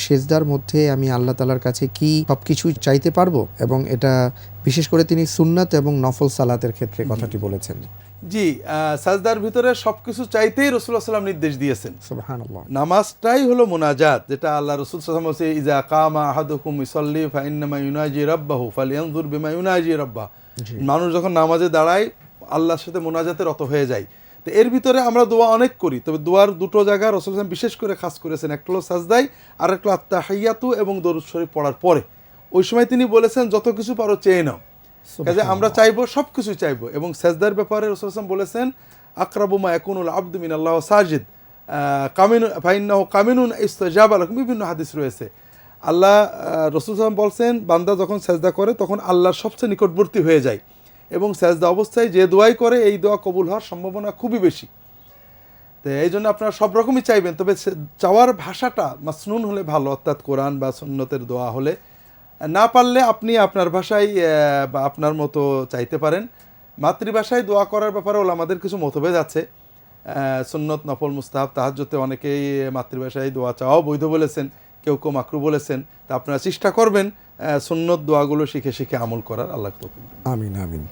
সেজদার মধ্যে আমি আল্লাহ তাআলার কাছে কি সবকিছুই চাইতে পারবো, এবং এটা বিশেষ করে তিনি সুন্নাত এবং নফল সালাতের ক্ষেত্রে কথাটি বলেছেন। জি, সাজদার ভিতরে সবকিছু চাইতেই রাসূলুল্লাহ সাল্লাল্লাহু আলাইহি ওয়াসাল্লাম নির্দেশ দিয়েছেন। সুবহানাল্লাহ। নামাজটাই হলো মুনাজাত, যেটা আল্লাহ রাসূল সাল্লাল্লাহু আলাইহি ওয়াসাল্লাম বলেছে, ইজা কামা আহাদুকুম ইউসাল্লি ফাইন্নামা ইউনাজি রাব্বাহু ফালইয়ানজুর বিমা ইউনাজি রাব্বাহ। মানুষ যখন নামাজে দাঁড়ায় আল্লাহর সাথে মুনাজাতে রত হয়ে যায়। তো এর ভিতরে আমরা দোয়া অনেক করি, তবে দোয়ার দুটো জায়গা রাসূল সাল্লাল্লাহু আলাইহি ওয়াসাল্লাম বিশেষ করে খাস করেছেন। একটা হলো সাজদায়, আর একটা হলো আত্তাহিয়াতু এবং দরুদ শরীফ পড়ার পরে। ওই সময় তিনি বলেছেন যত কিছু পারো চেয়ে নাও। কাজে আমরা চাইবো, সব কিছুই চাইবো। এবং সেজদার ব্যাপারে রাসূল সাল্লাল্লাহু আলাইহি ওয়াসাল্লাম বলেছেন, আকরাবু মা ইয়াকুনুল আবদু মিনাল্লাহি সাজিদ কামিনু ফাইন্নাহু কামিনুন ইস্তাজাবা লাকুম। বিভিন্ন হাদিস রয়েছে। আল্লাহ রাসূল সাল্লাল্লাহু আলাইহি ওয়াসাল্লাম বলছেন, বান্দা যখন সেজদা করে তখন আল্লাহর সবচেয়ে নিকটবর্তী হয়ে যায়, এবং সেজদা অবস্থায় যে দোয়াই করে এই দোয়া কবুল হওয়ার সম্ভাবনা খুবই বেশি। তো এই জন্য আপনারা সব রকমই চাইবেন, তবে চাওয়ার ভাষাটা মাসনুন হলে ভালো, অর্থাৎ কোরআন বা সুন্নতের দোয়া হলে। না পারলে আপনি আপনার ভাষায় বা আপনার মতো চাইতে পারেন। মাতৃভাষায় দোয়া করার ব্যাপারে আমাদের কিছু মতভেদ আছে। সুন্নত, নফল, মুস্তাহাব, তাহাজ্জুদে অনেকেই মাতৃভাষায় দোয়া চাওয়াও বৈধ বলেছেন, কেউ কেউ মাকরু বলেছেন। তা আপনারা চেষ্টা করবেন সুন্নত দোয়াগুলো শিখে শিখে আমল করার। আল্লাহ তৌফিক। আমিন আমিন।